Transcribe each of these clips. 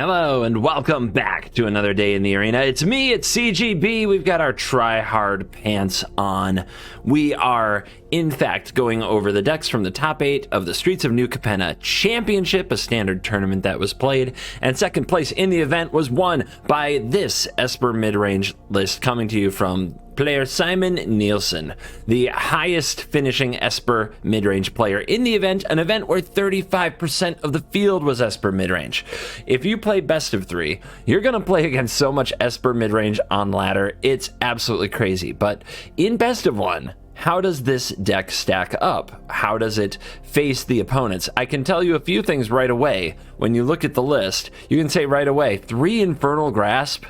Hello and welcome back to another day in the arena. It's me, it's CGB. We've got our try-hard pants on. We are, in fact, going over the decks from the top 8 of the Streets of New Capenna Championship, a standard tournament that was played. And second place in the event was won by this Esper Midrange list coming to you from player Simon Nielsen, the highest finishing Esper midrange player in the event, an event where 35% of the field was Esper midrange. If you play best of 3, you're going to play against so much Esper midrange on ladder, it's absolutely crazy. But in best of 1, how does this deck stack up? How does it face the opponents? I can tell you a few things right away. When you look at the list, you can say right away, 3 Infernal Grasp,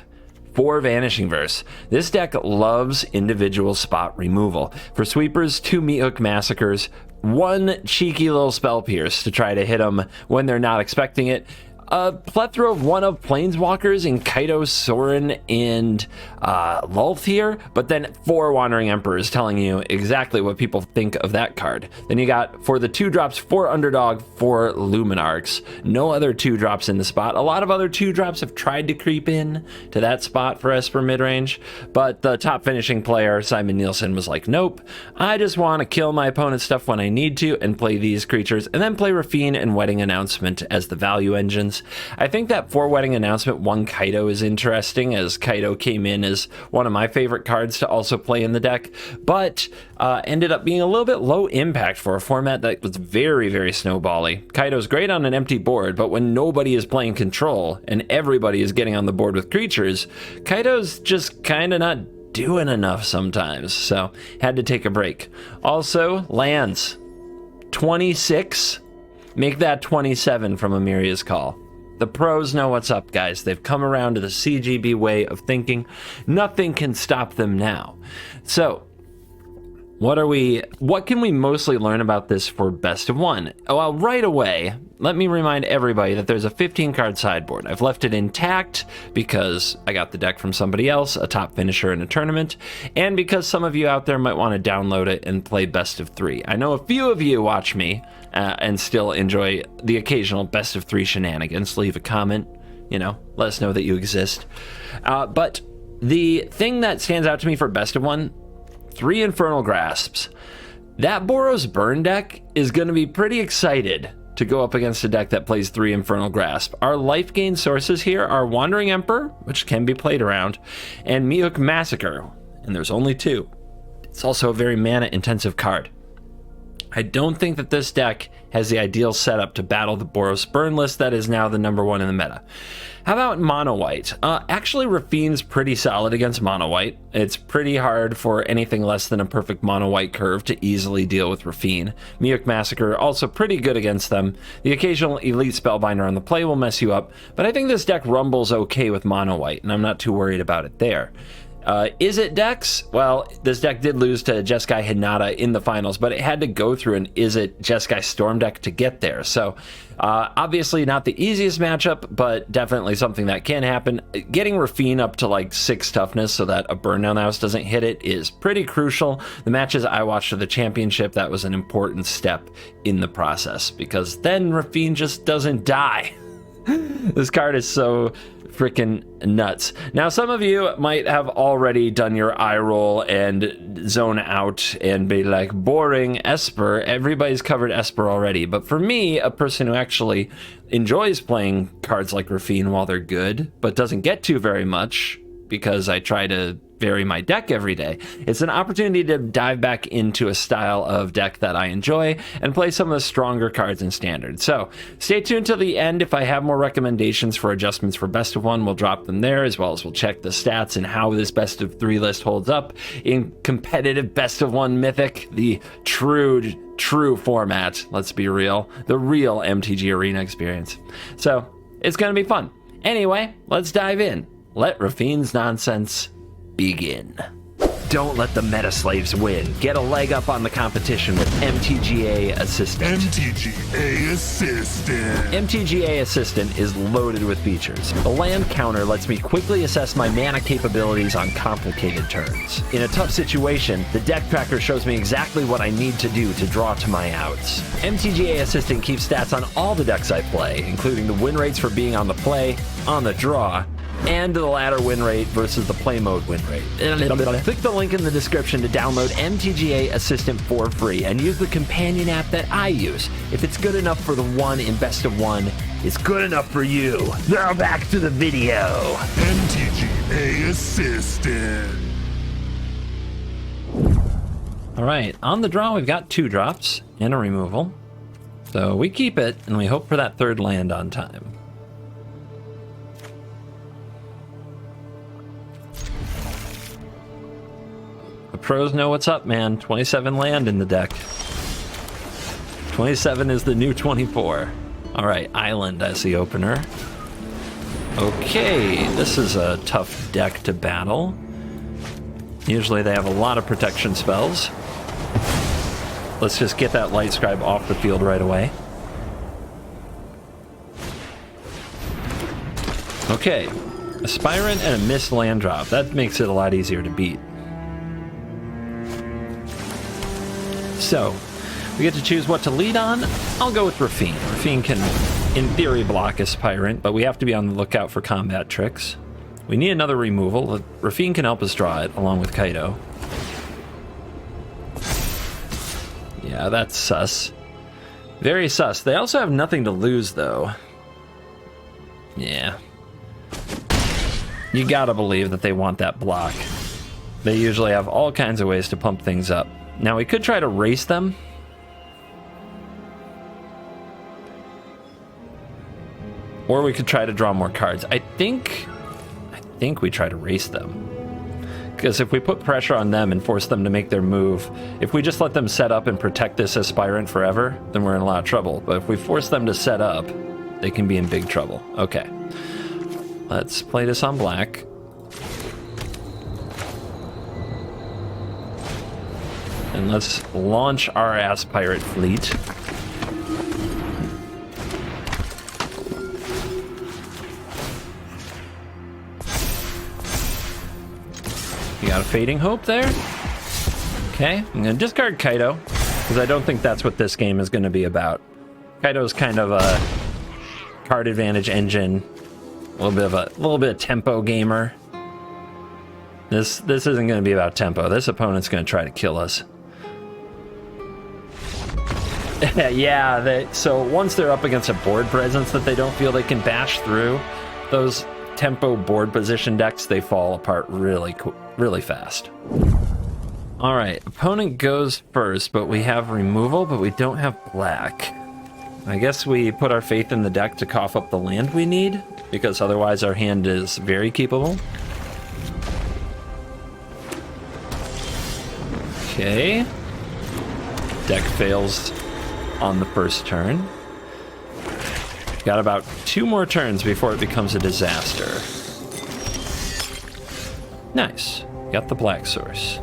4 Vanishing Verse. This deck loves individual spot removal. For sweepers, 2 Meathook Massacres, 1 cheeky little Spell Pierce to try to hit them when they're not expecting it. A plethora of 1 of Planeswalkers in Kaito, Sorin, and Lulth here, but then 4 Wandering Emperors telling you exactly what people think of that card. Then you got, for the 2-drops, 4 Underdog, 4 Luminarchs. No other 2-drops in the spot. A lot of other 2-drops have tried to creep in to that spot for Esper Midrange, but the top finishing player, Simon Nielsen, was like, nope, I just want to kill my opponent's stuff when I need to and play these creatures, and then play Rafine and Wedding Announcement as the value engines. I think that 4 Wedding Announcement 1 Kaito is interesting, as Kaito came in as one of my favorite cards to also play in the deck, but ended up being a little bit low impact for a format that was very, very snowbally. Kaito's great on an empty board, but when nobody is playing control and everybody is getting on the board with creatures, Kaito's just kind of not doing enough sometimes, so had to take a break. Also, lands. 26. Make that 27 from Amiria's Call. The pros know what's up, guys. They've come around to the CGB way of thinking. Nothing can stop them now. So, what can we mostly learn about this for best of 1? Well, right away, let me remind everybody that there's a 15-card sideboard. I've left it intact because I got the deck from somebody else, a top finisher in a tournament, and because some of you out there might want to download it and play best of 3. I know a few of you watch me and still enjoy the occasional best of 3 shenanigans. Leave a comment, let us know that you exist. But the thing that stands out to me for best of 1, 3 Infernal Grasps. That Boros Burn deck is going to be pretty excited to go up against a deck that plays 3 Infernal Grasp. Our life gain sources here are Wandering Emperor, which can be played around, and Meathook Massacre, and there's only 2. It's also a very mana-intensive card. I don't think that this deck has the ideal setup to battle the Boros Burn list that is now the #1 in the meta. How about Mono White? Actually, Rafine's pretty solid against Mono White. It's pretty hard for anything less than a perfect Mono White curve to easily deal with Rafine. Meathook Massacre also pretty good against them. The occasional Elite Spellbinder on the play will mess you up, but I think this deck rumbles okay with Mono White, and I'm not too worried about it there. Is it Dex? Well, this deck did lose to Jeskai Hinata in the finals, but it had to go through an Is it Jeskai Storm deck to get there. So, obviously not the easiest matchup, but definitely something that can happen. Getting Rafine up to like 6 toughness so that a Burn Down House doesn't hit it is pretty crucial. The matches I watched for the championship, that was an important step in the process, because then Rafine just doesn't die. This card is so freaking nuts. Now, some of you might have already done your eye roll and zone out and be like, boring, Esper. Everybody's covered Esper already. But for me, a person who actually enjoys playing cards like Rafine while they're good, but doesn't get to very much because I try to vary my deck every day, it's an opportunity to dive back into a style of deck that I enjoy and play some of the stronger cards in Standard. So stay tuned till the end. If I have more recommendations for adjustments for best of 1, we'll drop them there, as well as we'll check the stats and how this best of 3 list holds up in competitive best of 1 Mythic, the true format. Let's be real, the real MTG arena experience. So it's gonna be fun. Anyway, let's dive in. Let Rafine's nonsense begin. Don't let the meta slaves win. Get a leg up on the competition with MTGA Assistant. MTGA Assistant. MTGA Assistant is loaded with features. The land counter lets me quickly assess my mana capabilities on complicated turns. In a tough situation, the deck tracker shows me exactly what I need to do to draw to my outs. MTGA Assistant keeps stats on all the decks I play, including the win rates for being on the play, on the draw, and the ladder win rate versus the play mode win rate. Click the link in the description to download MTGA Assistant for free and use the companion app that I use. If it's good enough for the one in Best of One, it's good enough for you. Now back to the video. MTGA Assistant. All right, on the draw, we've got 2 drops and a removal. So we keep it, and we hope for that 3rd land on time. The pros know what's up, man. 27 land in the deck. 27 is the new 24. All right, Island as the opener. Okay, this is a tough deck to battle. Usually they have a lot of protection spells. Let's just get that Light Scribe off the field right away. Okay, Aspirant and a missed land drop. That makes it a lot easier to beat. So, we get to choose what to lead on. I'll go with Rafine. Rafine can, in theory, block Aspirant, but we have to be on the lookout for combat tricks. We need another removal. Rafine can help us draw it, along with Kaido. Yeah, that's sus. Very sus. They also have nothing to lose, though. Yeah. You gotta believe that they want that block. They usually have all kinds of ways to pump things up. Now, we could try to race them. Or we could try to draw more cards. I think we try to race them. Because if we put pressure on them and force them to make their move, if we just let them set up and protect this Aspirant forever, then we're in a lot of trouble. But if we force them to set up, they can be in big trouble. Okay. Let's play this on black. And let's launch our Aspirant fleet. You got a Fading Hope there? Okay, I'm going to discard Kaido, because I don't think that's what this game is going to be about. Kaido's kind of a card advantage engine, a little bit of tempo gamer. This isn't going to be about tempo. This opponent's going to try to kill us. Yeah, so once they're up against a board presence that they don't feel they can bash through, those tempo board position decks, they fall apart really fast. All right, opponent goes first, but we have removal, but we don't have black. I guess we put our faith in the deck to cough up the land we need, because otherwise our hand is very keepable. Okay. Deck fails on the first turn. Got about 2 more turns before it becomes a disaster. Nice. Got the black source.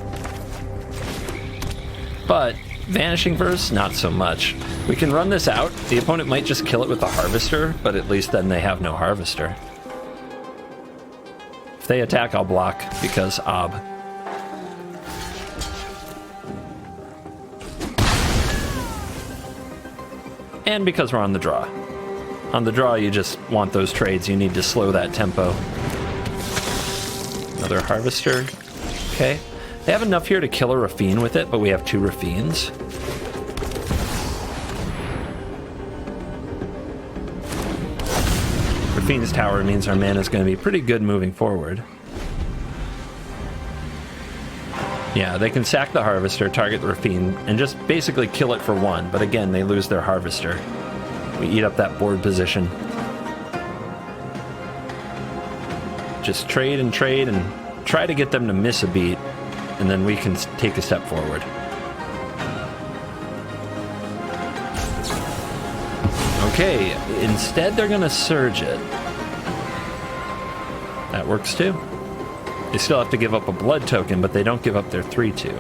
But Vanishing Verse, not so much. We can run this out. The opponent might just kill it with the Harvester, but at least then they have no Harvester. If they attack, I'll block, because Ob. And because we're on the draw. On the draw, you just want those trades. You need to slow that tempo. Another Harvester. Okay. They have enough here to kill a Rafine with it, but we have 2 Rafines. Rafine's tower means our mana is going to be pretty good moving forward. Yeah, they can sack the Harvester, target the Rafine, and just basically kill it for 1. But again, they lose their Harvester. We eat up that board position. Just trade and try to get them to miss a beat, and then we can take a step forward. Okay, instead they're going to surge it. That works too. They still have to give up a blood token, but they don't give up their 3/2.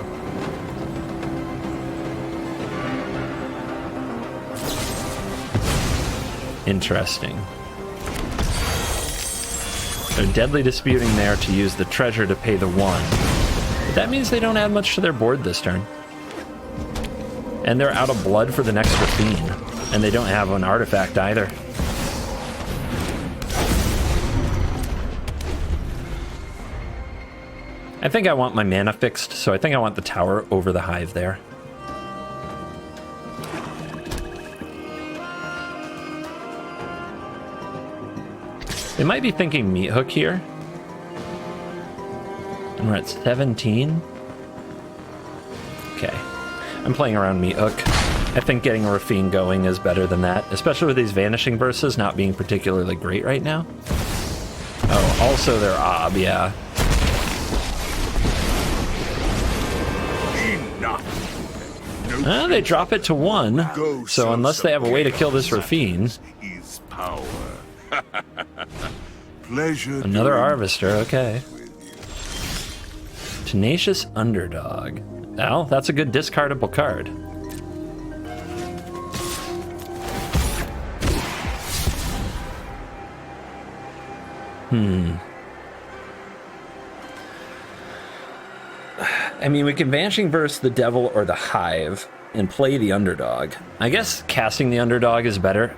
Interesting. They're deadly disputing there to use the treasure to pay the 1. But that means they don't add much to their board this turn. And they're out of blood for the next Rafine. And they don't have an artifact either. I think I want my mana fixed, so I think I want the tower over the hive there. They might be thinking Meat Hook here. And we're at 17. Okay. I'm playing around Meat Hook. I think getting a Rafine going is better than that, especially with these Vanishing Verses not being particularly great right now. Oh, also their Ob, yeah. They drop it to 1, so unless they have a way to kill this Rafine... Another Harvester, okay. Tenacious Underdog. Well, that's a good discardable card. I mean, we can Vanishing Verse the Devil or the Hive and play the Underdog. I guess casting the Underdog is better.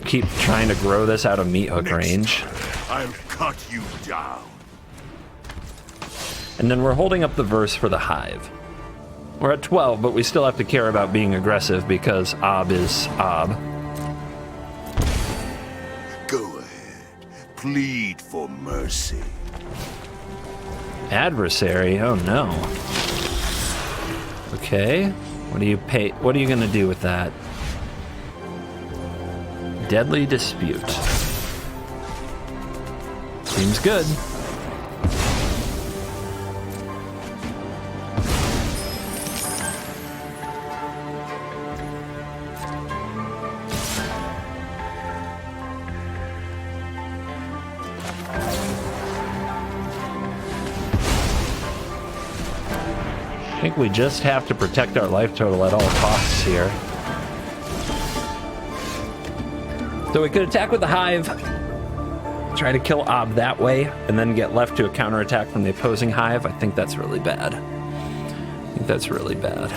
Keep trying to grow this out of Meat Hook range. I'll cut you down. And then we're holding up the verse for the Hive. We're at 12, but we still have to care about being aggressive because Ob is Ob. Go ahead. Plead for mercy. Adversary? Oh no. Okay. What do you pay? What are you gonna do with that? Deadly Dispute. Seems good. I think we just have to protect our life total at all costs here. So we could attack with the Hive, try to kill Ob that way, and then get left to a counterattack from the opposing Hive. I think that's really bad. I think that's really bad.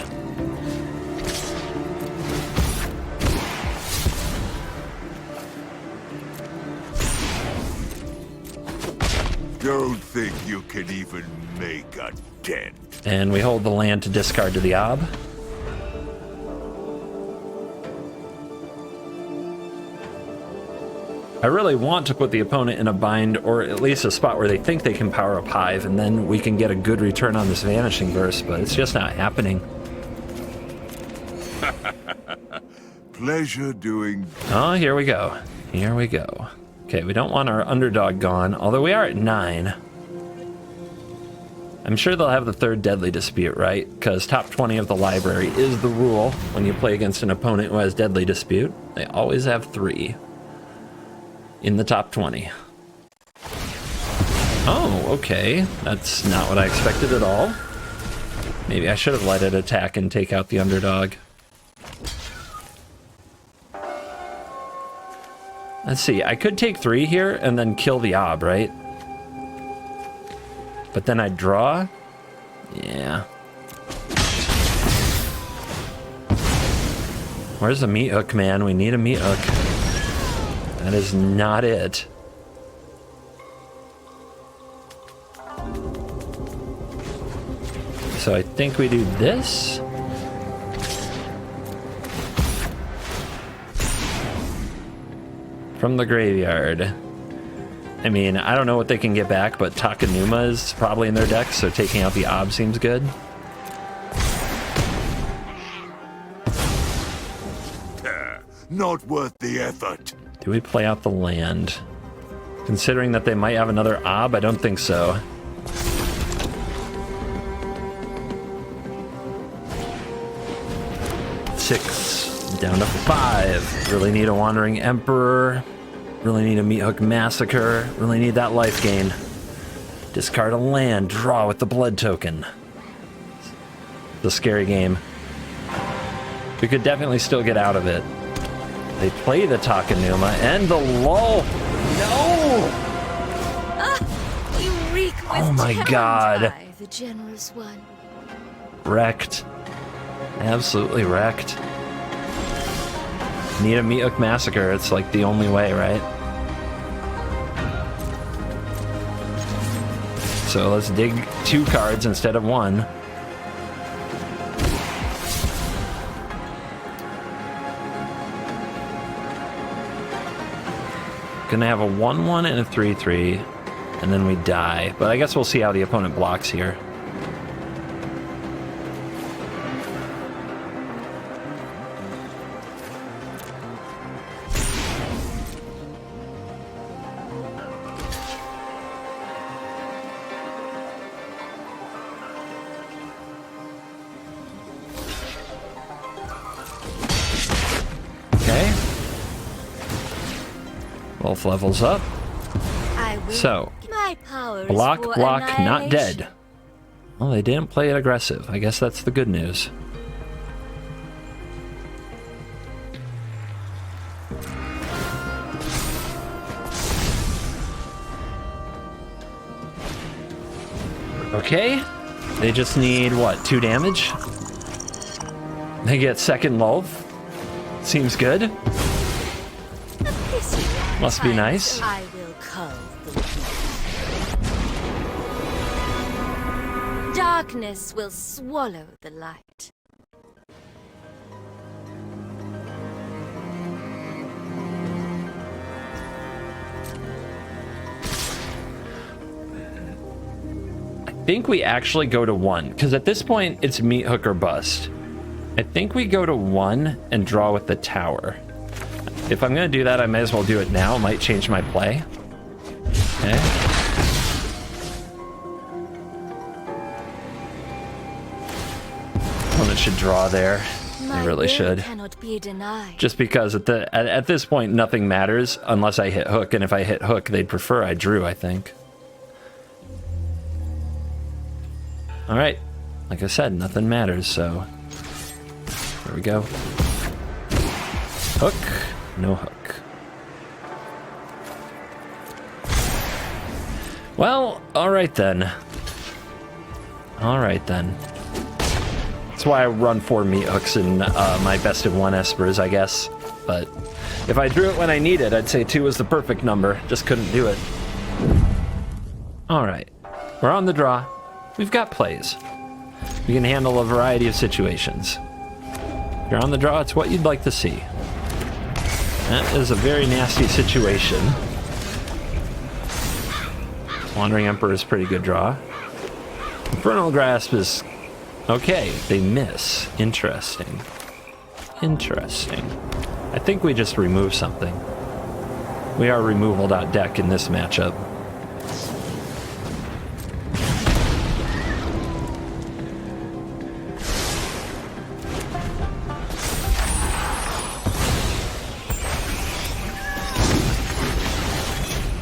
Don't think you can even make a dent. And we hold the land to discard to the Ob. I really want to put the opponent in a bind, or at least a spot where they think they can power up Hive, and then we can get a good return on this Vanishing Verse, but it's just not happening. Pleasure doing... Oh, here we go. Here we go. Okay, we don't want our Underdog gone, although we are at 9. I'm sure they'll have the third Deadly Dispute, right? Because top 20 of the library is the rule when you play against an opponent who has Deadly Dispute. They always have 3 in the top 20. Oh, okay. That's not what I expected at all. Maybe I should have let it attack and take out the Underdog. Let's see, I could take 3 here and then kill the Ob, right? But then I'd draw? Yeah. Where's the Meat Hook, man? We need a Meat Hook. That is not it. So I think we do this. From the graveyard. I mean, I don't know what they can get back, but Takenuma is probably in their deck, so taking out the Ob seems good. Not worth the effort. Do we play out the land? Considering that they might have another Ob, I don't think so. Six. Down to 5. Really need a Wandering Emperor. Really need a Meathook Massacre. Really need that life gain. Discard a land. Draw with the blood token. It's a scary game. We could definitely still get out of it. They play the Takenuma and the lull. No! You reek with Oh my God. Terror, the generous one. Wrecked. Absolutely wrecked. Need a Meathook Massacre. It's like the only way, right? So let's dig 2 cards instead of 1. Gonna have a 1/1 and a 3/3, and then we die. But I guess we'll see how the opponent blocks here. Okay. Wolf levels up. I will. So, My power is block, for block, not annihilation. dead. Well, they didn't play it aggressive. I guess that's the good news. Okay. They just need, what, 2 damage? They get second lull. Seems good. Must be nice. I will cull the weak. Darkness will swallow the light. I think we actually go to 1, because at this point it's Meathook or bust. I think we go to 1 and draw with the tower. If I'm going to do that, I may as well do it now. It might change my play. Okay. Opponent should draw there. My They really will should. cannot be denied. Just because at this point, nothing matters unless I hit hook. And if I hit hook, they'd prefer I drew, I think. All right. Like I said, nothing matters, so... There we go. Hook. No hook. Well, alright then. Alright then. That's why I run 4 Meathooks in my best of 1 Espers, I guess. But if I drew it when I need it, I'd say 2 was the perfect number. Just couldn't do it. Alright. We're on the draw. We've got plays. We can handle a variety of situations. If you're on the draw, it's what you'd like to see. That is a very nasty situation. Wandering Emperor is a pretty good draw. Infernal Grasp is... Okay, they miss. Interesting. Interesting. I think we just remove something. We are removal.deck in this matchup.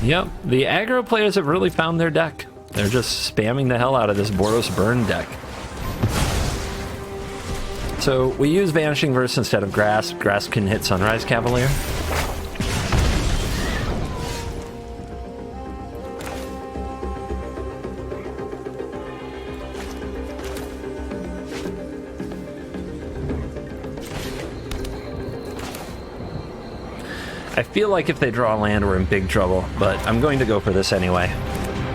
Yep, the aggro players have really found their deck. They're just spamming the hell out of this Boros Burn deck. So we use Vanishing Verse instead of Grasp. Grasp can hit Sunrise Cavalier. I feel like if they draw land, we're in big trouble, but I'm going to go for this anyway.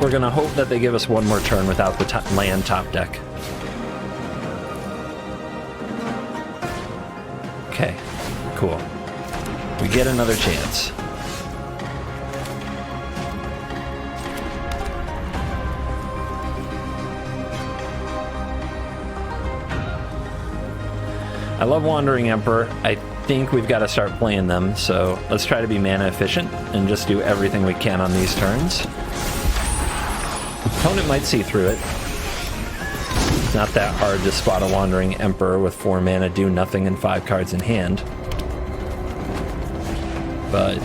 We're going to hope that they give us one more turn without the land top deck. Okay, cool. We get another chance. I love Wandering Emperor. I think we've got to start playing them, so let's try to be mana efficient and just do everything we can on these turns. Opponent might see through it. It's not that hard to spot a Wandering Emperor with 4 mana, do nothing, and 5 cards in hand. But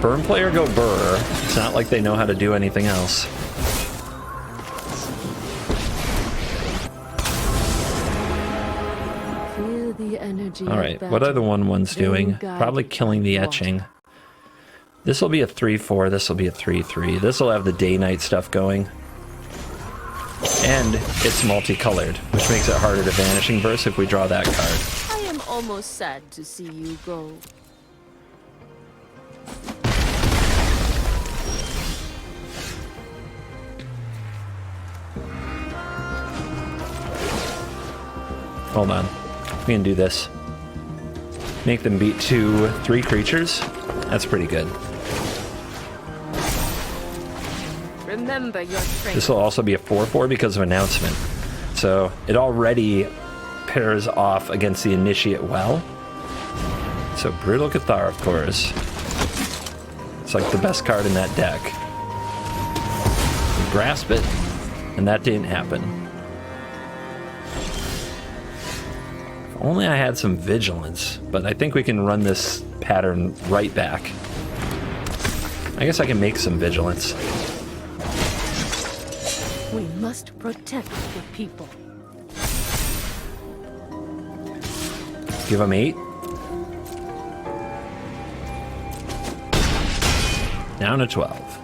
burn player go burr. It's not like they know how to do anything else. Feel the energy. Alright, what are the 1/1s doing? Probably killing the etching. This will be a 3/4, this will be a 3/3. This will have the day-night stuff going. And it's multicolored, which makes it harder to Vanishing Burst if we draw that card. I am almost sad to see you go. Hold on. We can do this. Make them beat 2/3 creatures. That's pretty good. Remember your strength. This will also be a 4/4 because of announcement. So it already pairs off against the Initiate well. So Brutal Cathar, of course. It's like the best card in that deck. Grasp it, and that didn't happen. If only I had some vigilance, but I think we can run this pattern right back. I guess I can make some vigilance. We must protect the people. Give them 8. Down to 12.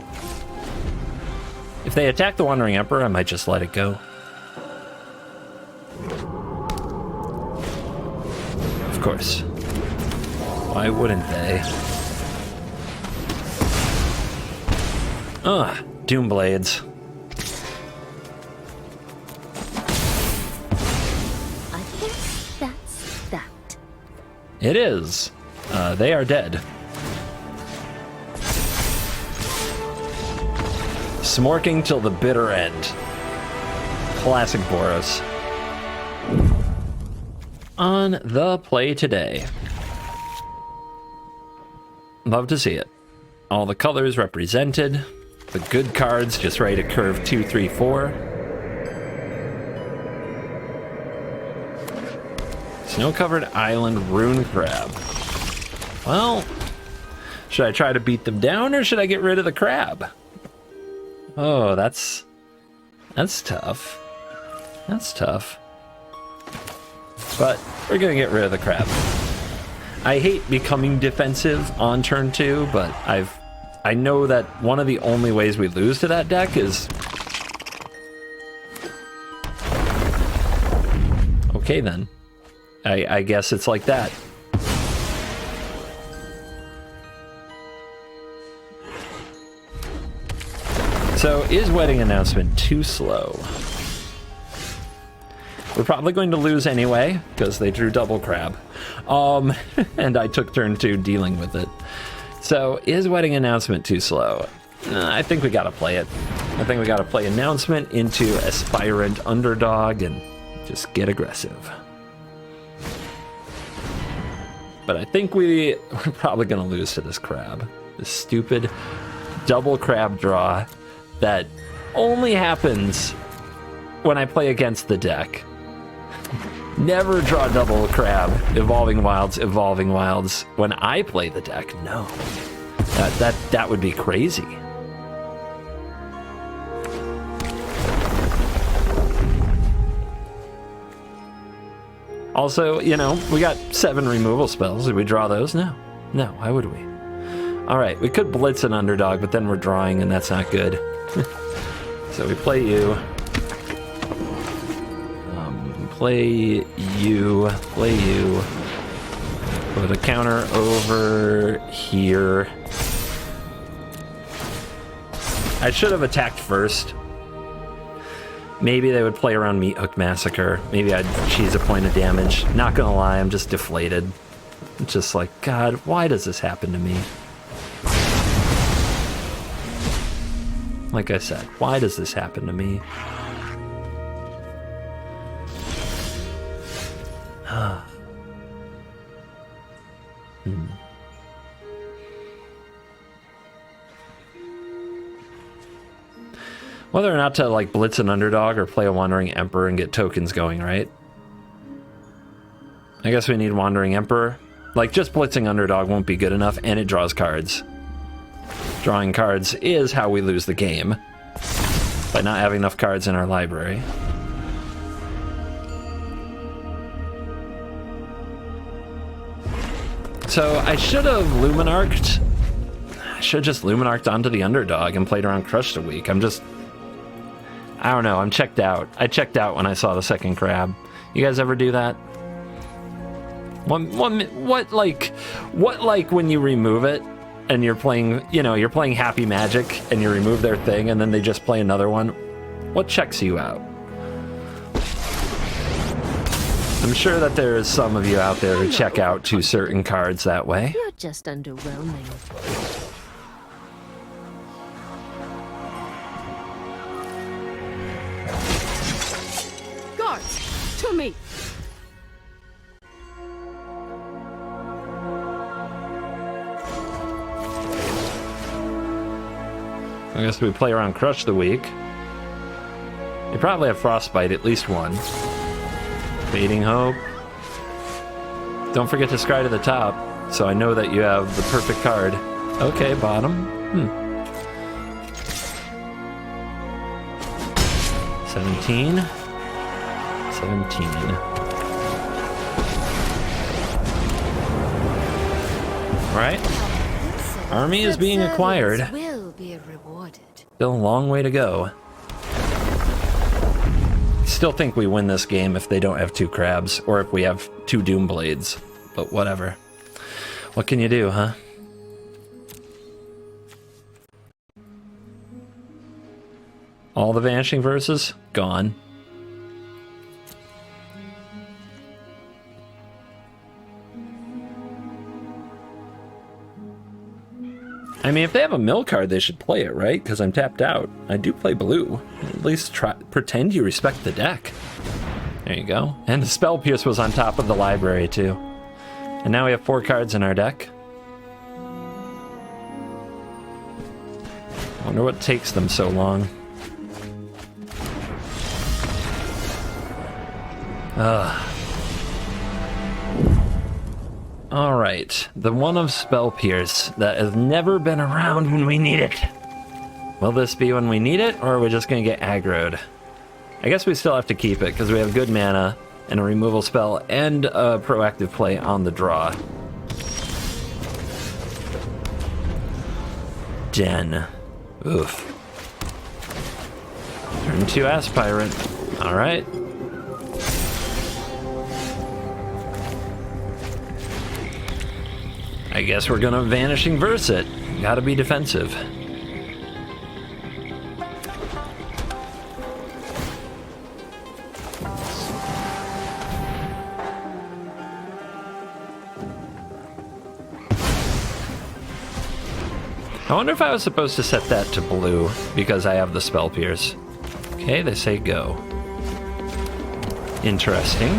If they attack the Wandering Emperor, I might just let it go. Of course. Why wouldn't they? Ugh, Doomblades. I guess that's that. It is. They are dead. Smorking till the bitter end. Classic Boros. On the play today. Love to see it. All the colors represented. The good cards just ready to curve 2, 3, 4. Snow-covered island rune crab. Well, should I try to beat them down or should I get rid of the crab? Oh, that's tough. That's tough. But we're gonna get rid of the crab. I hate becoming defensive on turn 2, but I know that one of the only ways we lose to that deck is... Okay then. I guess it's like that. So, is Wedding Announcement too slow? We're probably going to lose anyway, because they drew double crab. And I took turn 2 dealing with it. So, is Wedding Announcement too slow? I think we gotta play it. I think we gotta play Announcement into Aspirant Underdog and just get aggressive. But I think we're probably gonna lose to this crab. This stupid double crab draw that only happens when I play against the deck. Never draw double crab, evolving wilds when I play the deck. No. That would be crazy. Also, you know, we got 7 removal spells. Did we draw those? No. No, why would we? Alright, we could blitz an underdog, but then we're drawing, and that's not good. So we play you. Play you. Put a counter over here. I should have attacked first. Maybe they would play around Meat Hook Massacre. Maybe I'd cheese a point of damage. Not gonna lie, I'm just deflated. It's just like, God, why does this happen to me? Like I said, why does this happen to me? Whether or not to like blitz an underdog or play a Wandering Emperor and get tokens going, right? I guess we need Wandering Emperor. Like, just blitzing underdog won't be good enough, and it draws cards. Drawing cards is how we lose the game, by not having enough cards in our library. So I should have Luminarched. I should have just Luminarched onto the underdog and played around Crushed a week. I don't know, I'm checked out. I checked out when I saw the second crab. You guys ever do that? What like when you remove it and you're playing, you're playing Happy Magic and you remove their thing and then they just play another one? What checks you out? I'm sure that there is some of you out there who check out to certain cards that way. You're just underwhelming. Guards, to me. I guess we play around Crush the week. You probably have Frostbite, at least one. Fading Hope. Don't forget to scry to the top, so I know that you have the perfect card. Okay, bottom. 17. 17. Alright. Army is being acquired. Will be rewarded. Still a long way to go. Still think we win this game if they don't have 2 crabs, or if we have 2 Doomblades. But whatever. What can you do, huh? All the Vanishing Verses? Gone. I mean, if they have a mill card, they should play it, right? Because I'm tapped out. I do play blue. At least pretend you respect the deck. There you go. And the Spell Pierce was on top of the library, too. And now we have 4 cards in our deck. I wonder what takes them so long. Alright, the one of Spell Pierce that has never been around when we need it. Will this be when we need it, or are we just gonna get aggroed? I guess we still have to keep it, because we have good mana, and a removal spell, and a proactive play on the draw. Den. Oof. Turn 2 Aspirant. Alright. I guess we're gonna Vanishing Verse it. Gotta be defensive. I wonder if I was supposed to set that to blue because I have the Spell Pierce. Okay, they say go. Interesting.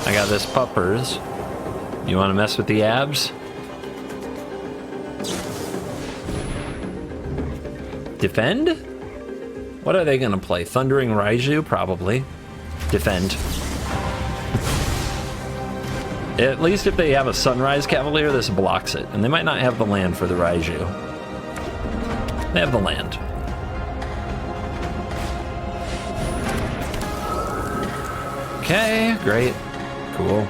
I got this Puppers. You want to mess with the abs? Defend? What are they going to play? Thundering Raiju? Probably. Defend. At least if they have a Sunrise Cavalier, this blocks it. And they might not have the land for the Raiju. They have the land. Okay, great. Cool.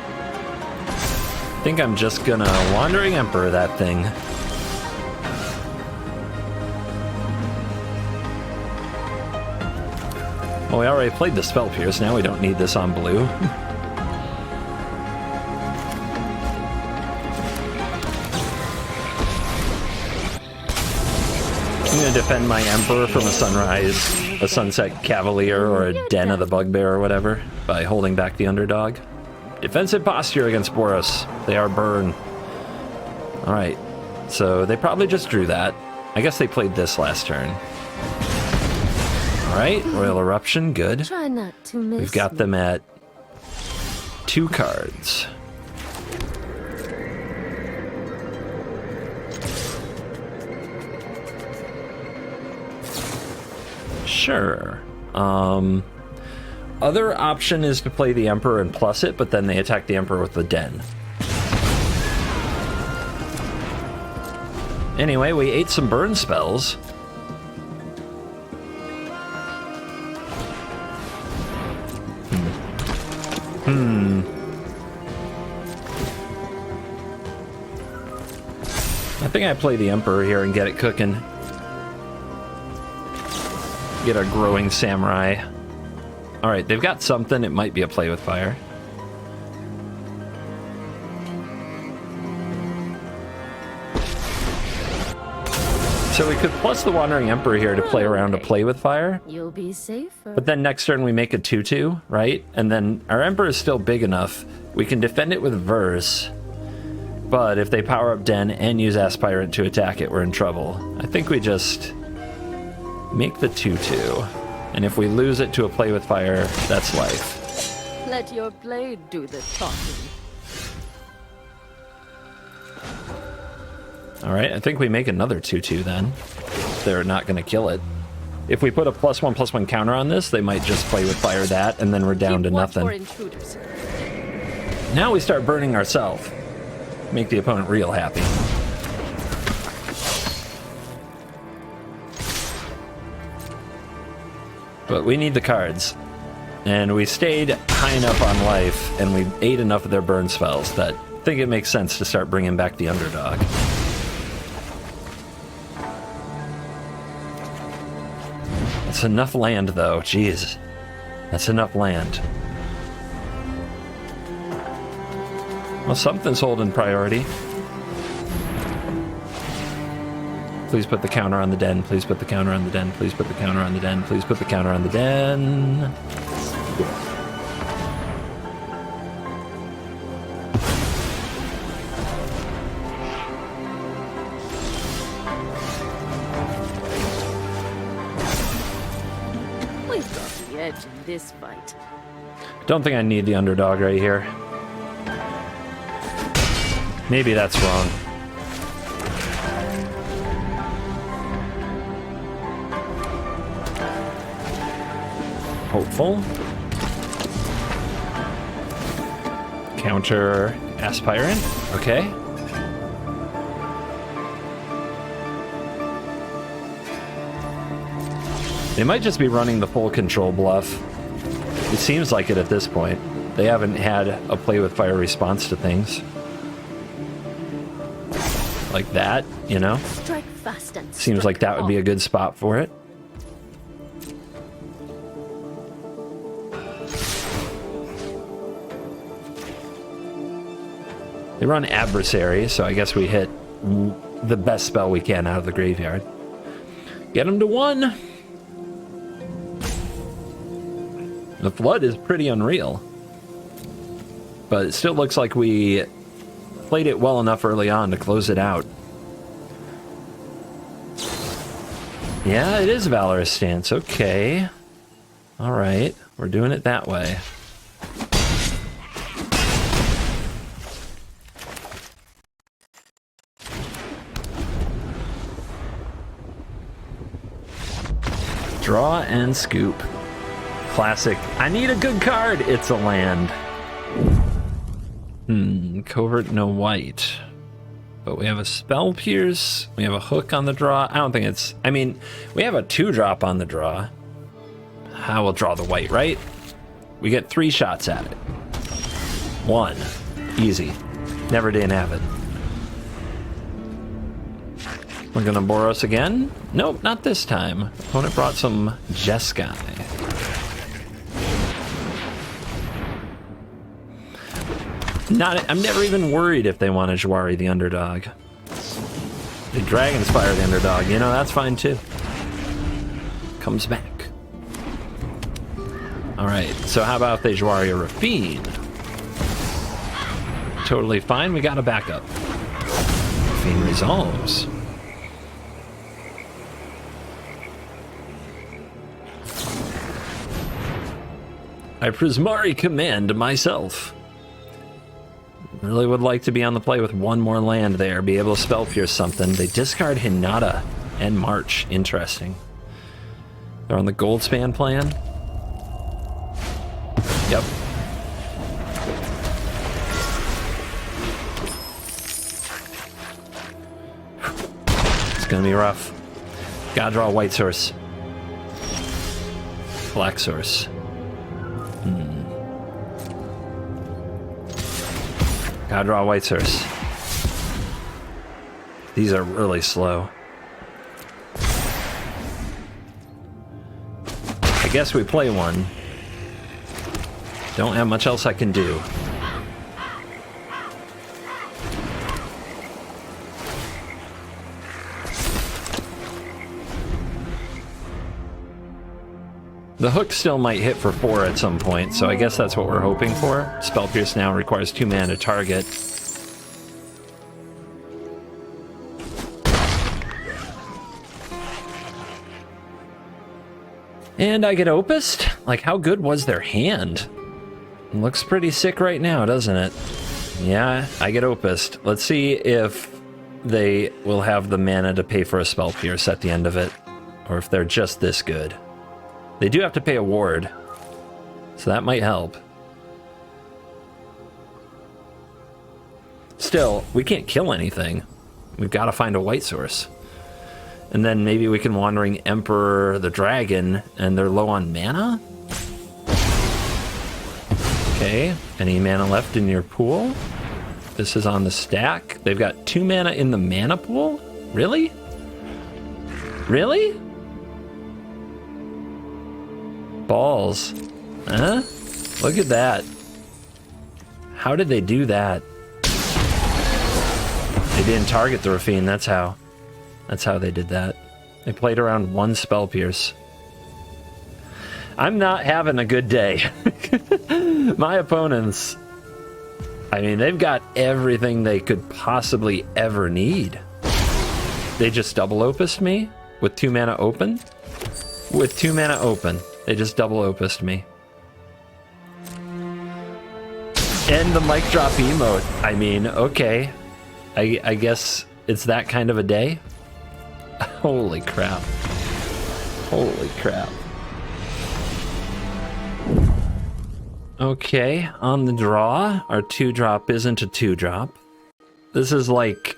I think I'm just gonna Wandering Emperor that thing. Well, we already played the Spell Pierce, now we don't need this on blue. I'm gonna defend my Emperor from a Sunrise, a Sunset Cavalier, or a Den of the Bugbear or whatever, by holding back the underdog. Defensive posture against Boros. They are burn. Alright, so they probably just drew that. I guess they played this last turn. Alright, Royal Eruption, good. Try not to miss. We've got them at 2 cards. Sure. other option is to play the Emperor and plus it, but then they attack the Emperor with the Den. Anyway, we ate some burn spells. I think I play the Emperor here and get it cooking. Get our growing samurai. Alright, they've got something. It might be a play with fire. So we could plus the Wandering Emperor here to play around a play with fire. You'll be safer. But then next turn we make a 2-2, right? And then our Emperor is still big enough. We can defend it with Verse. But if they power up Den and use Aspirant to attack it, we're in trouble. I think we just make the 2-2. And if we lose it to a play with fire, that's life. Let your blade do the talking. Alright, I think we make another 2-2 then. They're not going to kill it. If we put a +1/+1 counter on this, they might just play with fire that, and then we're down to nothing. Now we start burning ourselves. Make the opponent real happy. But we need the cards. And we stayed high enough on life, and we ate enough of their burn spells that I think it makes sense to start bringing back the underdog. That's enough land, though. Jeez. That's enough land. Well, something's holding priority. Please put the counter on the Den. Please put the counter on the Den. Please put the counter on the Den. Please put the counter on the Den. We've got the edge in this fight. Don't think I need the underdog right here. Maybe that's wrong. Hopeful. Counter Aspirant. Okay. They might just be running the full control bluff. It seems like it at this point. They haven't had a play with fire response to things. Like that, you know? Strike fast and Seems like that would be a good spot for it. They run Adversary, so I guess we hit the best spell we can out of the graveyard. Get them to 1. The Flood is pretty unreal. But it still looks like we played it well enough early on to close it out. Yeah, it is Valorous Stance. Okay. Alright, we're doing it that way. Draw and scoop. Classic. I need a good card. It's a land. Covert, no white. But we have a Spell Pierce. We have a hook on the draw. I don't think it's... I mean, we have a 2-drop on the draw. I will draw the white, right? We get 3 shots at it. 1. Easy. Never didn't have it. We're gonna Boros again? Nope, not this time. Opponent brought some Jeskai. I'm never even worried if they want to Jwari the underdog. They Dragonspire the underdog, you know, that's fine too. Comes back. Alright, so how about if they Jwari a Rafine? Totally fine, we got a backup. Rafine resolves. I Prismari command myself. Really would like to be on the play with 1 more land there, be able to Spell Pierce something. They discard Hinata and March. Interesting. They're on the Goldspan plan. gonna be rough. Gotta draw a white source. Black source. Gotta draw a white source. These are really slow. I guess we play one. Don't have much else I can do. The hook still might hit for 4 at some point, so I guess that's what we're hoping for. Spell Pierce now requires 2 mana to target. And I get Opused? Like, how good was their hand? It looks pretty sick right now, doesn't it? Yeah, I get Opused. Let's see if they will have the mana to pay for a Spell Pierce at the end of it, or if they're just this good. They do have to pay a ward, so that might help. Still, we can't kill anything. We've got to find a white source. And then maybe we can Wandering Emperor the Dragon, and they're low on mana? Okay, any mana left in your pool? This is on the stack. They've got 2 mana in the mana pool? Really? Really? Balls. Huh? Look at that. How did they do that? They didn't target the Rafine, that's how. That's how they did that. They played around 1 Spell Pierce. I'm not having a good day. My opponents, I mean, they've got everything they could possibly ever need. They just double opused me with 2 mana open. With 2 mana open. They just double opused me. And the mic drop emote. I mean, okay. I guess it's that kind of a day. Holy crap. Holy crap. Okay, on the draw, our 2-drop isn't a 2-drop. This is like...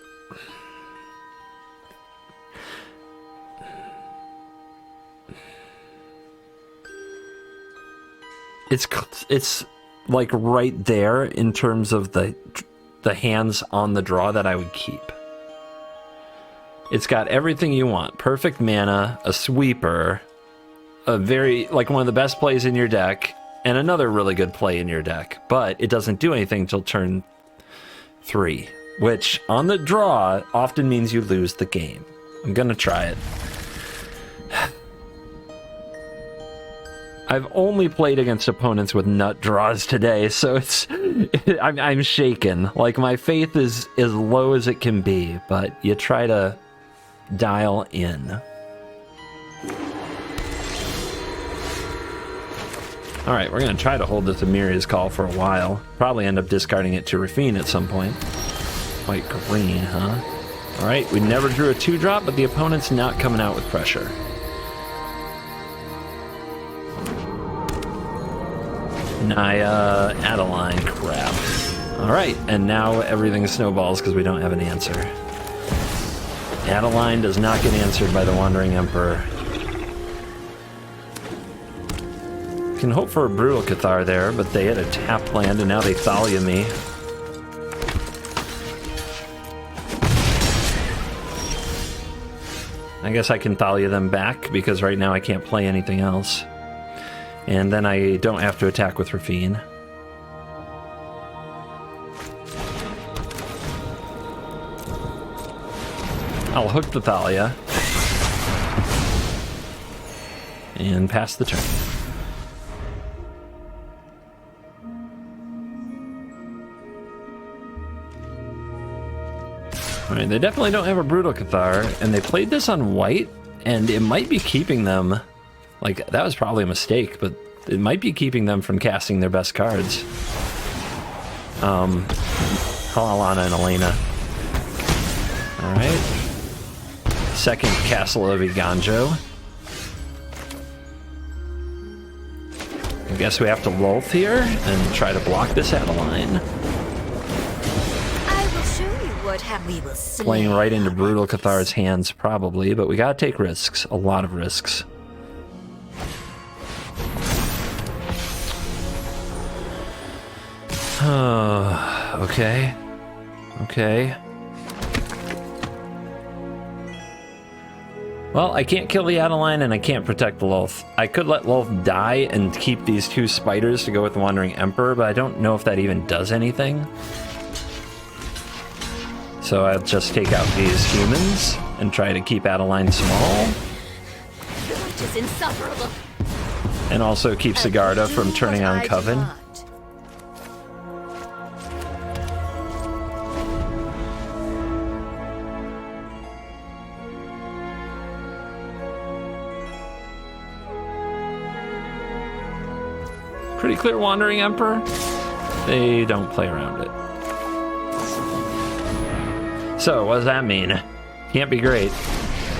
It's like right there in terms of the hands on the draw that I would keep. It's got everything you want. Perfect mana, a sweeper, a very, like one of the best plays in your deck, and another really good play in your deck. But it doesn't do anything till turn 3, which on the draw often means you lose the game. I'm gonna try it. I've only played against opponents with nut draws today, so it's I'm shaken. Like, my faith is as low as it can be, but you try to dial in. Alright, we're going to try to hold the Themiria's Call for a while. Probably end up discarding it to Rafine at some point. White green, huh? Alright, we never drew a 2-drop, but the opponent's not coming out with pressure. Naya, Adeline, crap. Alright, and now everything snowballs because we don't have an answer. Adeline does not get answered by the Wandering Emperor. Can hope for a Brutal Cathar there, but they had a tapped land and now they Thalia me. I guess I can Thalia them back because right now I can't play anything else. And then I don't have to attack with Rafine. I'll hook the Thalia. And pass the turn. Alright, they definitely don't have a Brutal Cathar, and they played this on white, and it might be keeping them... Like, that was probably a mistake, but it might be keeping them from casting their best cards. Alana and Elena. Alright. Second Castle of Iganjo. I guess we have to Lulth here and try to block this Adeline. I will show you what we will slay. Playing right into Brutal Cathar's hands, probably, but we gotta take risks. A lot of risks. Okay. Okay. Well, I can't kill the Adeline and I can't protect Lolth. I could let Lolth die and keep these 2 spiders to go with the Wandering Emperor, but I don't know if that even does anything. So I'll just take out these humans and try to keep Adeline small. It is insufferable. And also keep Sigarda from turning on Coven. Pretty clear Wandering Emperor. They don't play around it. So, what does that mean? Can't be great.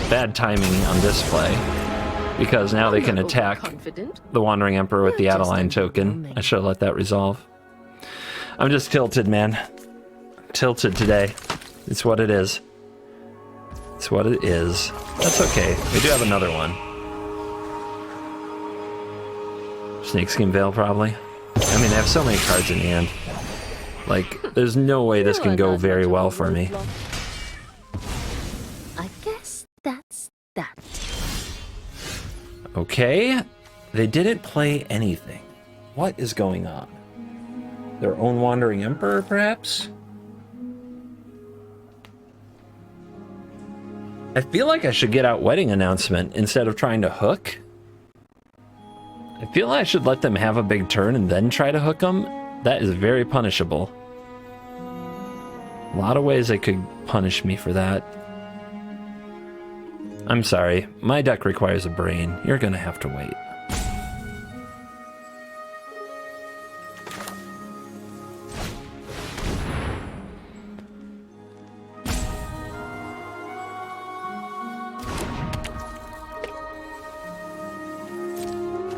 Bad timing on this play. Because now they can attack the Wandering Emperor with the Adeline token. I should have let that resolve. I'm just tilted, man. Tilted today. It's what it is. It's what it is. That's okay. We do have another one. Snakeskin Veil, probably. I mean, I have so many cards in hand. Like, there's no way this can go very well for me. I guess that's that. Okay. They didn't play anything. What is going on? Their own Wandering Emperor, perhaps? I feel like I should get out Wedding Announcement instead of trying to hook. I feel I should let them have a big turn and then try to hook them. That is very punishable. A lot of ways they could punish me for that. I'm sorry, my deck requires a brain. You're gonna have to wait.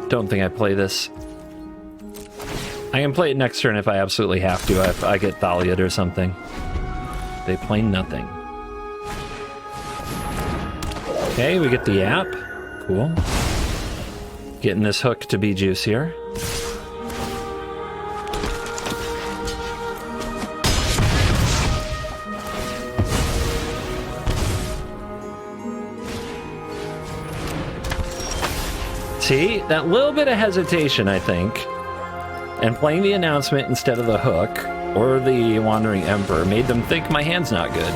Don't think I play this. I can play it next turn if I absolutely have to. If I get Thalia'd or something. They play nothing. Okay, we get the app. Cool. Getting this hook to be juicier. See, that little bit of hesitation, I think, and playing the announcement instead of the hook or the Wandering Emperor made them think my hand's not good.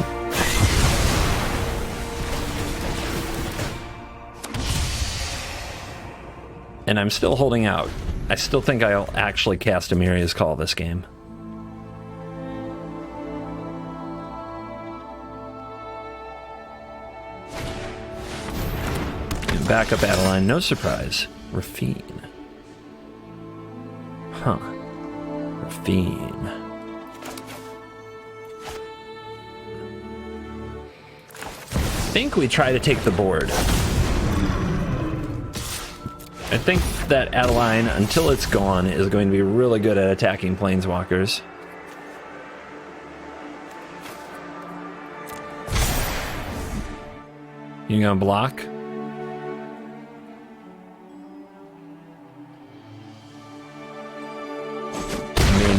And I'm still holding out. I still think I'll actually cast Amiria's Call this game. Backup Adeline, no surprise. Rafine. Huh. Rafine. I think we try to take the board. I think that Adeline, until it's gone, is going to be really good at attacking Planeswalkers. You gonna block?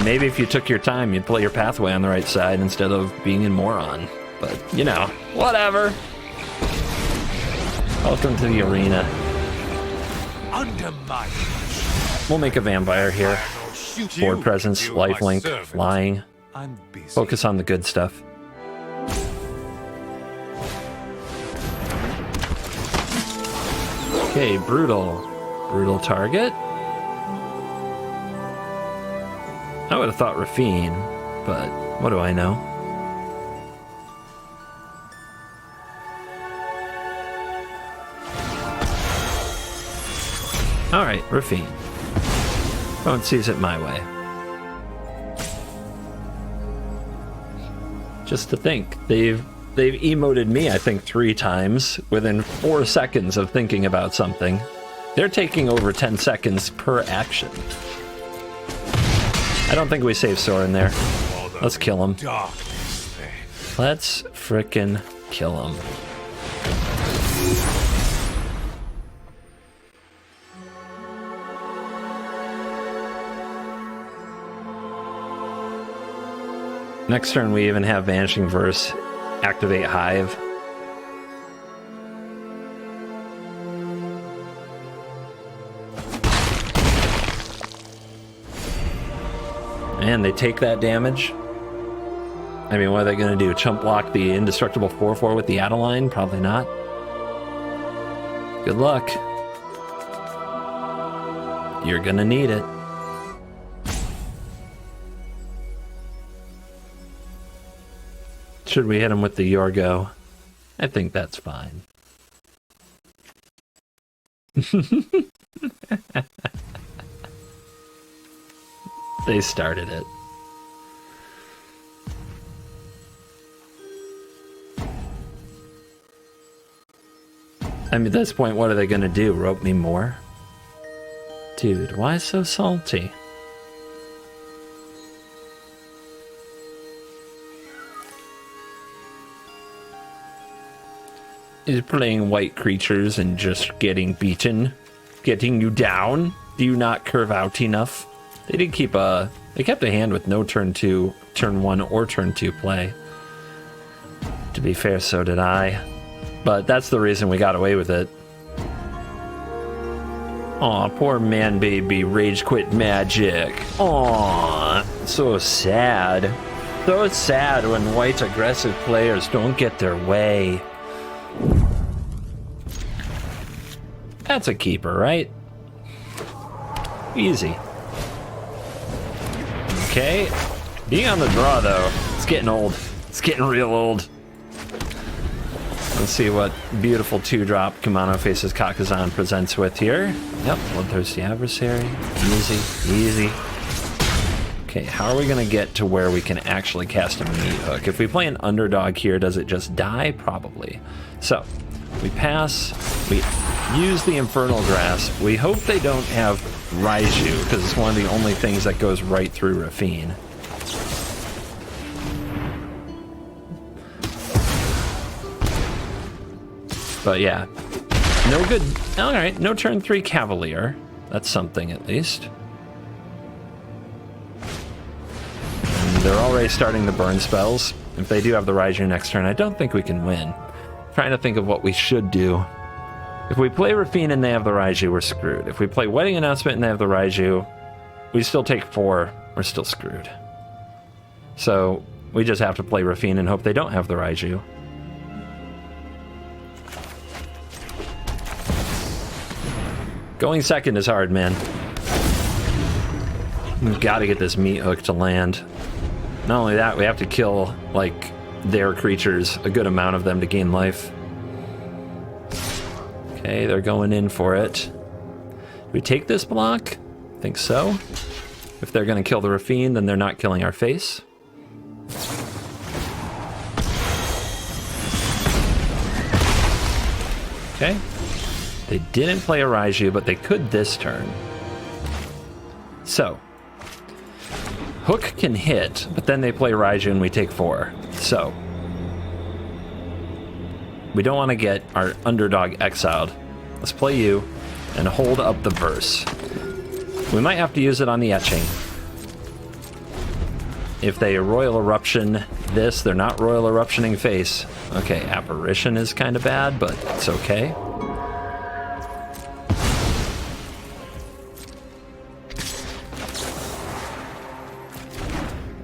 Maybe if you took your time, you'd play your pathway on the right side instead of being in Moron. But, you know, whatever. Welcome to the arena. Under my We'll make a vampire here. Board presence, lifelink, flying. Focus on the good stuff. Okay, brutal. Brutal target. I would have thought Rafine, but what do I know? Alright, Rafine. Phone sees it my way. Just to think, they've emoted me, I think, 3 times within 4 seconds of thinking about something. They're taking over 10 seconds per action. I don't think we save Sorin there. Let's kill him. Let's frickin' kill him. Next turn we even have Vanishing Verse activate Hive. And they take that damage. I mean, what are they going to do? Chump block the indestructible 4/4 with the Adeline? Probably not. Good luck. You're going to need it. Should we hit him with the Yorgo? I think that's fine. They started it. I mean, at this point, what are they going to do? Rope me more? Dude, why so salty? Is playing white creatures and just getting beaten? Getting you down? Do you not curve out enough? They did keep a... They kept a hand with no turn 2, turn 1, or turn 2 play. To be fair, so did I. But that's the reason we got away with it. Aw, poor man baby rage quit magic. Aw, so sad. So sad when white aggressive players don't get their way. That's a keeper, right? Easy. Okay. Being on the draw, though, it's getting old. It's getting real old. Let's see what beautiful 2-drop Kumano Faces Kakazan presents with here. Yep, Bloodthirsty Adversary. Easy, easy. Okay, how are we going to get to where we can actually cast a Meat Hook? If we play an underdog here, does it just die? Probably. So, we pass. We use the Infernal Grasp. We hope they don't have Raiju, because it's one of the only things that goes right through Rafine. But yeah, no good. All right, no turn 3 Cavalier. That's something at least. And they're already starting the burn spells. If they do have the Raiju next turn, I don't think we can win. Trying to think of what we should do. If we play Rafine and they have the Raiju, we're screwed. If we play Wedding Announcement and they have the Raiju, we still take 4. We're still screwed. So we just have to play Rafine and hope they don't have the Raiju. Going second is hard, man. We've got to get this Meat Hook to land. Not only that, we have to kill, like, their creatures, a good amount of them to gain life. Okay, they're going in for it. Do we take this block? I think so. If they're going to kill the Rafine, then they're not killing our face. Okay. They didn't play a Raiju, but they could this turn. So, Hook can hit, but then they play Raiju and we take 4. So, we don't want to get our underdog exiled. Let's play you and hold up the verse. We might have to use it on the etching. If they Royal Eruption this, they're not Royal Eruptioning face. Okay, Apparition is kind of bad, but it's okay.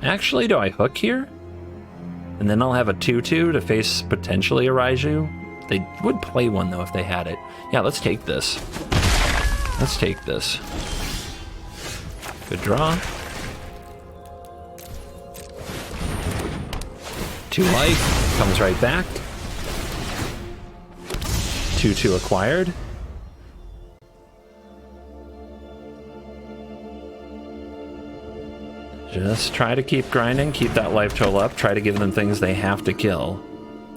Actually, do I hook here? And then I'll have a 2/2 to face potentially a Raiju. They would play one, though, if they had it. Yeah, let's take this. Let's take this. Good draw. 2 life. Comes right back. 2/2 acquired. Just try to keep grinding, keep that life total up, try to give them things they have to kill.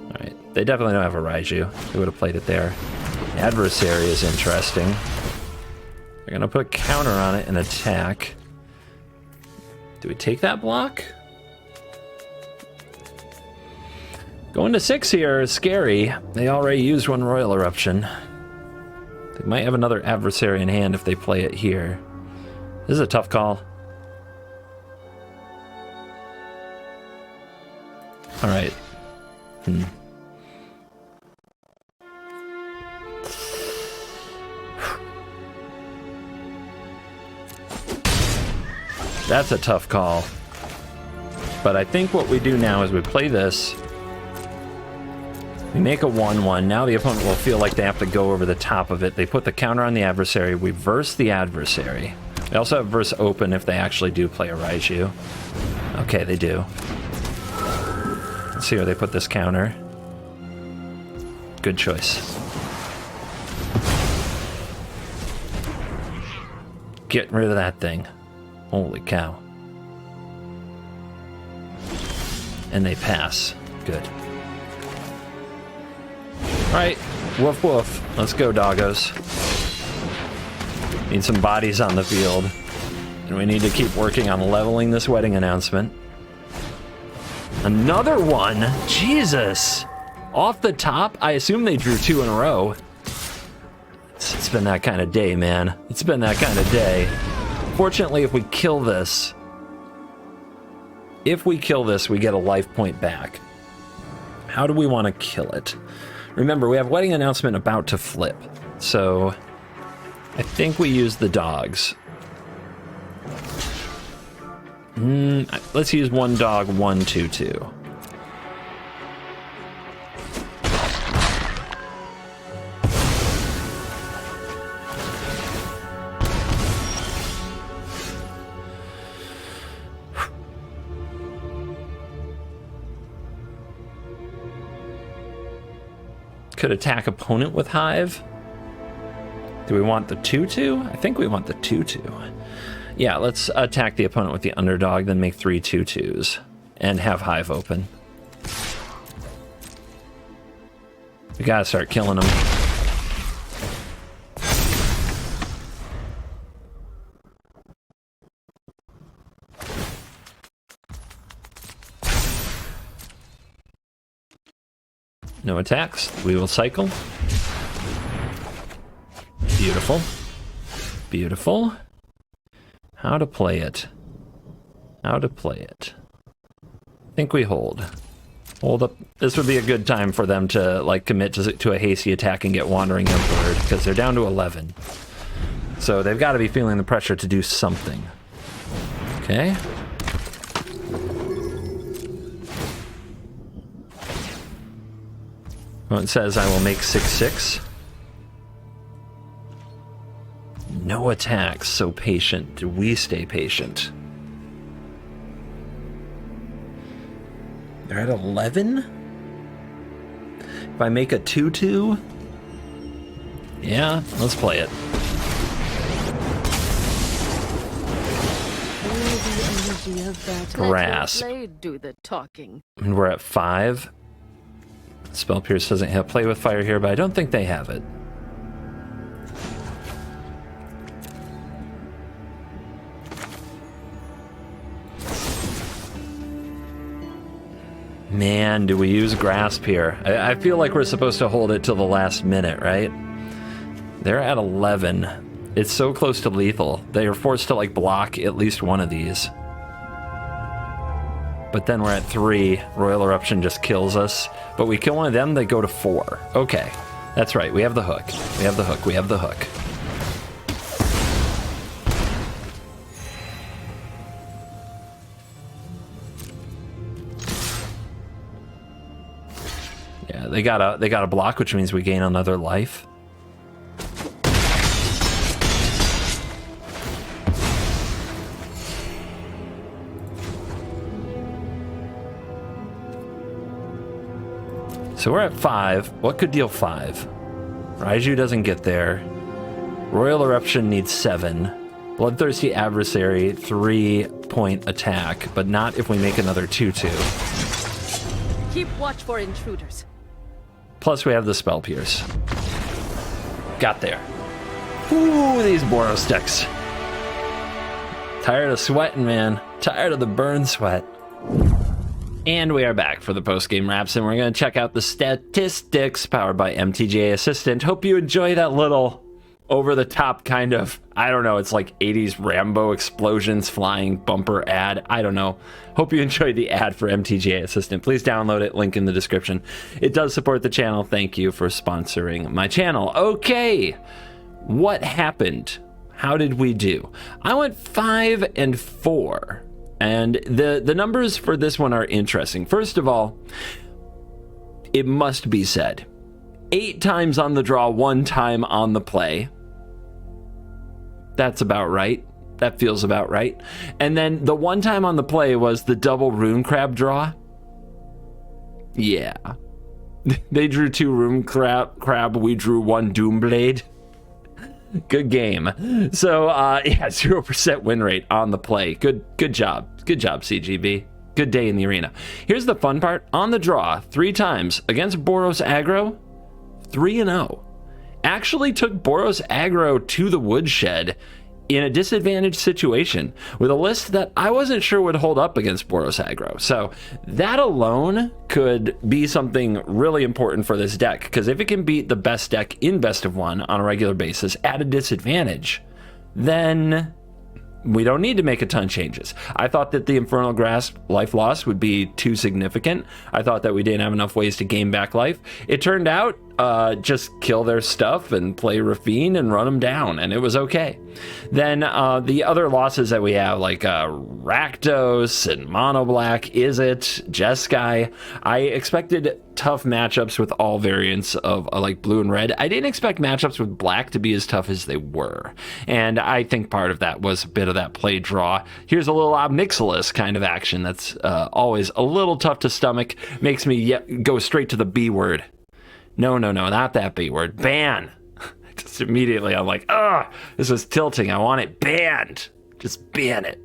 Alright, they definitely don't have a Raiju. They would have played it there. Adversary is interesting. They're going to put counter on it and attack. Do we take that block? Going to 6 here is scary. They already used one Royal Eruption. They might have another adversary in hand if they play it here. This is a tough call. All right. That's a tough call. But I think what we do now is we play this. We make a 1-1. Now the opponent will feel like they have to go over the top of it. They put the counter on the adversary. We verse the adversary. They also have verse open if they actually do play a Raiju. Okay, they do. Let's see where they put this counter. Good choice. Get rid of that thing. Holy cow. And they pass. Good. Alright, woof woof. Let's go, doggos. Need some bodies on the field. And we need to keep working on leveling this wedding announcement. Another one? Jesus! Off the top, I assume they drew 2 in a row. It's been that kind of day, man. It's been that kind of day. Fortunately, if we kill this, we get a life point back. How do we want to kill it? Remember, we have wedding announcement about to flip, so I think we use the dogs. Let's use 1 dog, 1 2/2. Could attack opponent with Hive. Do we want the 2/2? I think we want the 2/2. Yeah, let's attack the opponent with the underdog, then make 3 2/2s and have Hive open. We gotta start killing them. No attacks. We will cycle. Beautiful. Beautiful. How to play it. How to play it. I think we hold. Hold up. This would be a good time for them to like commit to a hasty attack and get Wandering Emperor because they're down to 11. So they've got to be feeling the pressure to do something. Okay. Well, it says I will make 6/6. No attacks, so patient. Do we stay patient? They're at 11? If I make a 2/2? Yeah, let's play it. Grasp. Do the talking. And we're at 5. Spell Pierce doesn't have play with fire here, but I don't think they have it. Man, do we use Grasp here? I feel like we're supposed to hold it till the last minute, right? They're at 11. It's so close to lethal. They are forced to like block at least one of these. But then we're at 3. Royal Eruption just kills us. But we kill one of them, they go to 4. Okay, that's right. We have the hook. We have the hook. We have the hook. Yeah, they got a block, which means we gain another life. So we're at 5. What could deal 5? Raiju doesn't get there. Royal Eruption needs 7. Bloodthirsty Adversary, 3-point attack, but not if we make another 2/2. Keep watch for intruders. Plus we have the Spell Pierce. Got there. Ooh, these Boros decks. Tired of sweating, man. Tired of the burn sweat. And we are back for the post-game wraps, and we're going to check out the statistics powered by MTG Assistant. Hope you enjoy that little over-the-top kind of, I don't know, it's like 80s Rambo explosions flying bumper ad. I don't know. Hope you enjoyed the ad for MTG Assistant. Please download it, link in the description. It does support the channel. Thank you for sponsoring my channel. Okay, what happened? How did we do? I went 5 and 4. And the numbers for this one are interesting. First of all, it must be said, 8 times on the draw, 1 time on the play. That's about right. That feels about right. And then the 1 time on the play was the double Rune Crab draw. Yeah. They drew 2 Rune Crab. We drew 1 Doomblade. Good game. So, yeah, 0% win rate on the play. Good job. Good job, CGB. Good day in the arena. Here's the fun part. On the draw, 3 times against Boros aggro, 3-0. Actually took Boros aggro to the woodshed in a disadvantaged situation with a list that I wasn't sure would hold up against Boros aggro. So that alone could be something really important for this deck, because if it can beat the best deck in best of 1 on a regular basis at a disadvantage, then we don't need to make a ton of changes. I thought that the Infernal Grasp life loss would be too significant. I thought that we didn't have enough ways to gain back life. It turned out just kill their stuff and play Rafine and run them down, and it was okay. Then the other losses that we have, like Rakdos and Mono Black, Jeskai. I expected tough matchups with all variants of like blue and red. I didn't expect matchups with black to be as tough as they were, and I think part of that was a bit of that play draw. Here's a little Obnixilis kind of action that's always a little tough to stomach. Makes me go straight to the B word. No, not that B word. Ban. Just immediately, I'm like, this is tilting. I want it banned. Just ban it.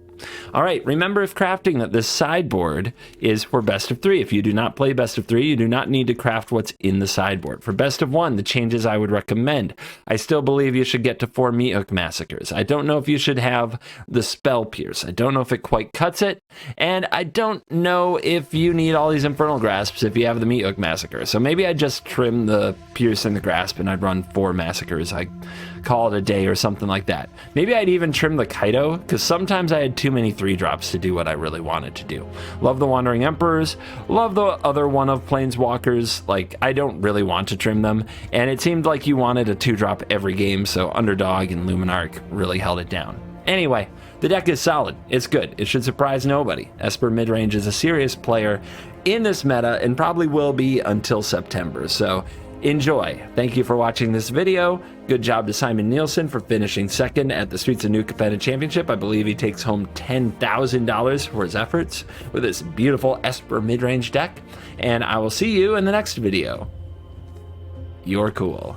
All right, remember, if crafting, that this sideboard is for best of 3. If you do not play best of 3, you do not need to craft what's in the sideboard. For best of 1, the changes I would recommend: I still believe you should get to 4 Mythic Massacres. I don't know if you should have the Spell Pierce. I don't know if it quite cuts it. And I don't know if you need all these Infernal Grasps if you have the Mythic Massacre. So maybe I'd just trim the Pierce and the Grasp and I'd run 4 Massacres. I call it a day or something like that. Maybe I'd even trim the Kaido, because sometimes I had too many 3-drops to do what I really wanted to do. Love the Wandering Emperors, love the other one of Planeswalkers. Like, I don't really want to trim them, and it seemed like you wanted a 2-drop every game, so Underdog and Luminarch really held it down. Anyway, the deck is solid. It's good. It should surprise nobody. Esper Midrange is a serious player in this meta and probably will be until September, so enjoy. Thank you for watching this video. Good job to Simon Nielsen for finishing 2nd at the Streets of New Capenna Championship. I believe he takes home $10,000 for his efforts with this beautiful Esper Midrange deck. And I will see you in the next video. You're cool.